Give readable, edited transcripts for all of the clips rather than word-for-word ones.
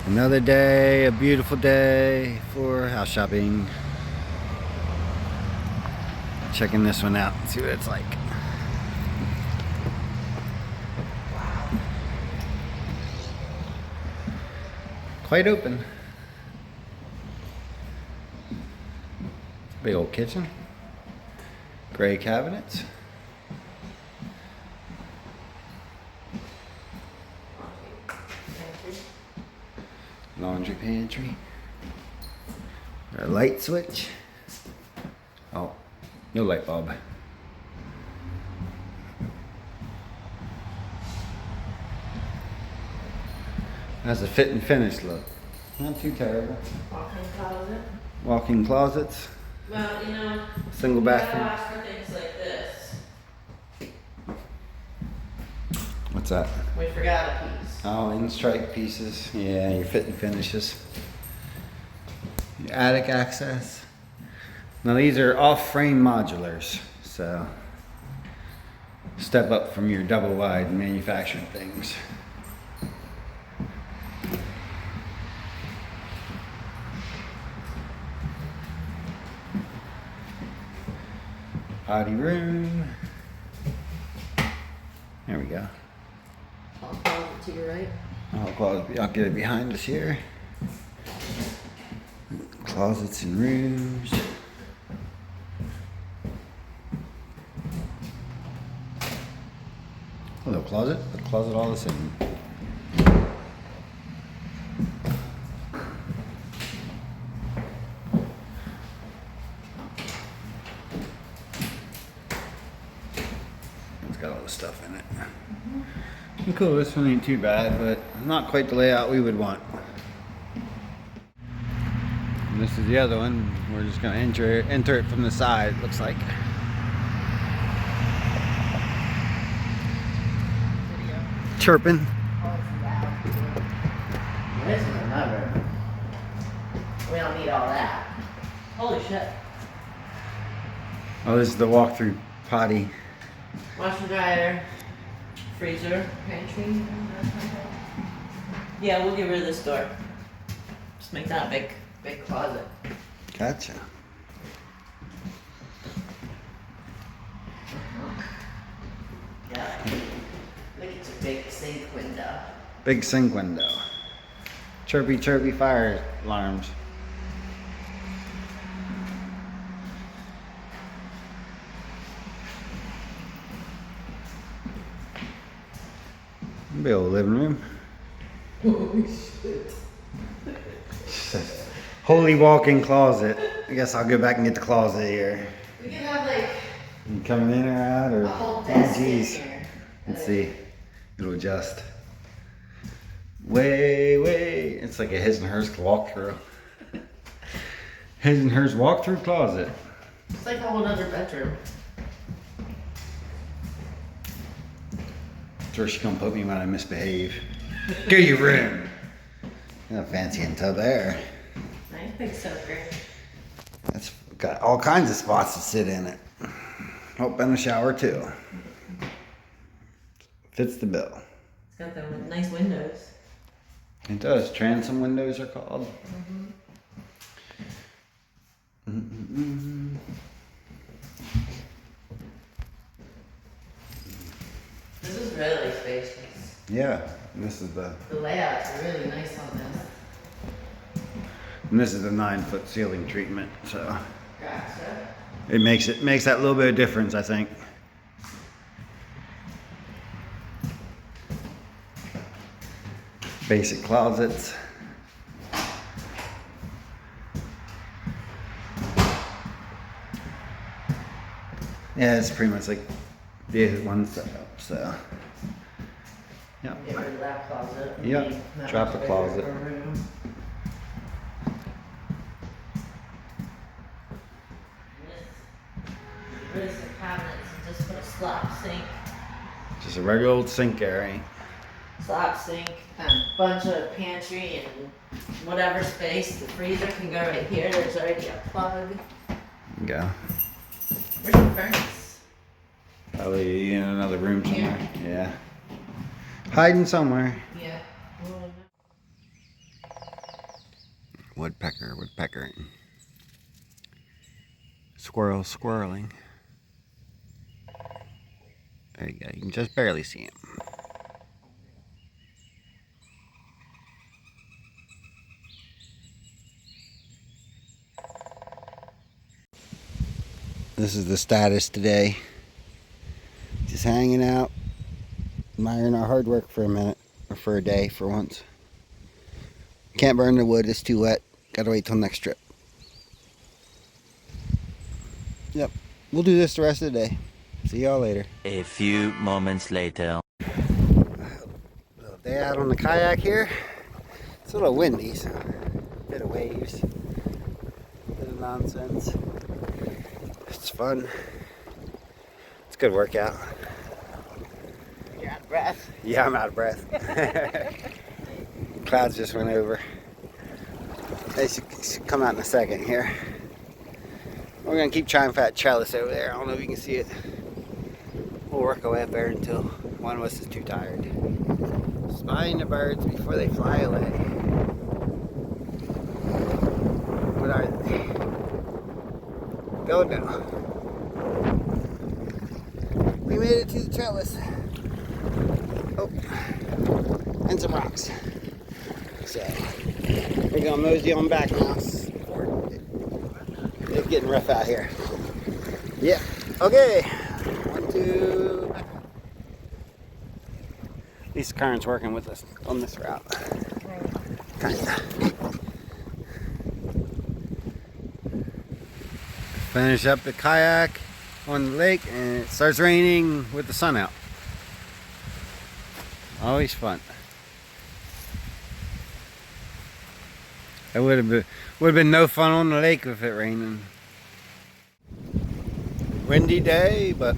Another day, a beautiful day for house shopping. Checking this one out, see what it's like. Quite open. Big old kitchen. Gray cabinets. Laundry pantry. Our light switch. Oh, no light bulb. How's the fit and finish look? Not too terrible. Walk-in closet. Walk-in closets. Well, you know, Single you gotta bathroom. ask for things like this. What's that? We forgot a piece. Oh, in strike pieces. Yeah, your fit and finishes. Your attic access. Now these are off-frame modulars, so step up from your double wide manufactured things. Potty room. There we go. I'll closet to your right. I'll get it behind us here. Closets and rooms. Hello, closet. The closet all the same. It's got all the stuff in it. Cool, this one ain't too bad, but not quite the layout we would want. And this is the other one. We're just gonna enter it from the side, it looks like. Video. Chirping. Oh, it's loud. This is another. We don't need all that. Holy shit. Oh, this is the walk-through potty. Washer dryer. Freezer. Pantry. Yeah, we'll get rid of this door. Just make that a big closet. Gotcha. Yeah. Look, it's a big sink window. Big sink window. Chirpy chirpy fire alarms. Big old living room. Holy shit. Holy walk-in closet. I guess I'll go back and get the closet here. We can have like You coming in or out or? a whole desk in geez. here. Let's see. It'll adjust. Way. It's like a his and hers walkthrough. His and hers walkthrough closet. It's like a whole other bedroom. That's where she gonna put me when I misbehave. Go to your room. Not fancy until there. I think so, great. That's got all kinds of spots to sit in it. Oh, and a shower too. Fits the bill. It's got the nice windows. It does. Transom windows are called. This is really spacious. Yeah, and this is the layout's really nice on this. 9-foot ceiling treatment, so Gotcha. it makes that little bit of difference, I think. Basic closets. Yeah, it's pretty much like the one setup, so. Yeah. Get rid of that closet. Yep, Make that drop much the bigger closet. of a room. Get rid of some cabinets and just put a slop sink. Just a regular old sink area. Slop sink, and a bunch of pantry and whatever space. The freezer can go right here. There's already a plug. Go. Where's the furnace? Probably in another room somewhere. Here? Yeah. Hiding somewhere. Yeah. Woodpecker, woodpeckering. Squirrel, squirreling. There you go. You can just barely see him. This is the status today. Just hanging out, admiring our hard work for a minute, or for a day for once. Can't burn the wood, it's too wet. Gotta wait till next trip. Yep, we'll do this the rest of the day. See y'all later. A few moments later. Little day out on the kayak here. It's a little windy, so a bit of waves, a bit of nonsense. It's fun. It's a good workout. You're out of breath. Yeah, I'm out of breath. Clouds just went over. They should come out in a second here. We're gonna keep trying for that trellis over there. I don't know if you can see it. We'll work our way up there until one of us is too tired. Spying the birds before they fly away. What are they? Don't know. We made it to the trellis. Oh, and some rocks. So we're gonna mosey on back now. It's getting rough out here. Yeah. Okay. 1, 2. At least the current's working with us on this route. Kinda. Finish up the kayak on the lake, and it starts raining with the sun out. Always fun. It would have been no fun on the lake if it raining. Windy day, but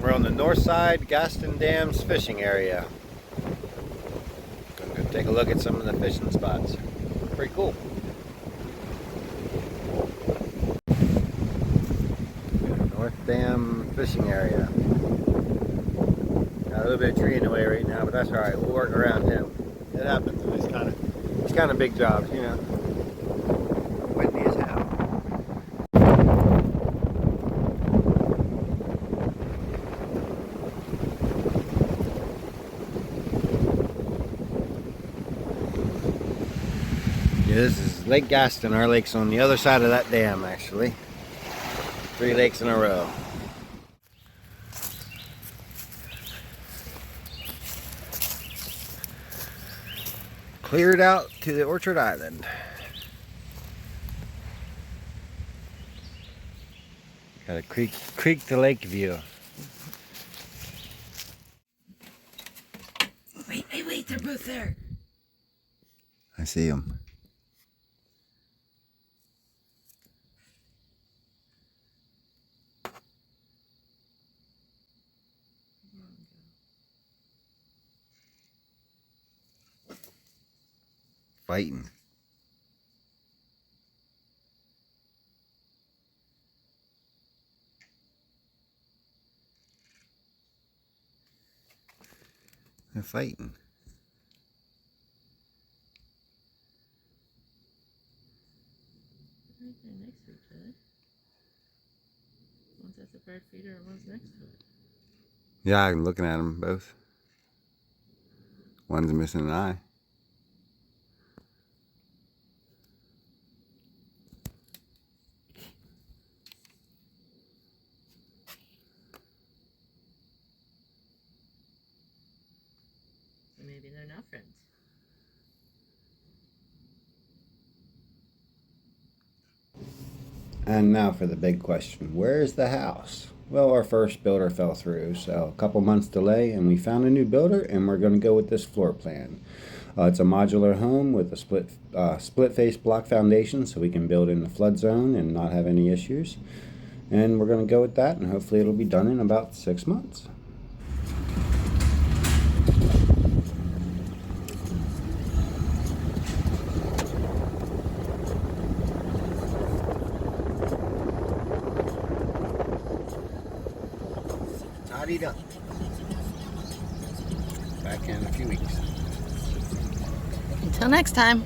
we're on the north side, Gaston Dam's fishing area. Gonna go take a look at some of the fishing spots. Pretty cool. North Dam fishing area. Got a little bit of tree in the way right now, but that's alright. We'll work around him. It happens. It's kind of big jobs, you know. Windy as hell. Yeah, this is Lake Gaston. Our lake's on the other side of that dam, actually. 3 lakes in a row. Cleared out to the Orchard Island. Got a creek to lake view. Wait, they're both there. I see them. Fighting. They're fighting. Right there next to each other. One's at the bird feeder and one's next to it. Yeah, I'm looking at them both. One's missing an eye. So maybe they're not friends. And now for the big question. Where's the house? Well, our first builder fell through, so a couple months delay, and we found a new builder, and we're going to go with this floor plan. It's a modular home with a split face block foundation, so we can build in the flood zone and not have any issues. And we're going to go with that, and hopefully it'll be done in about 6 months. Tidied up. Back in a few weeks. Until next time.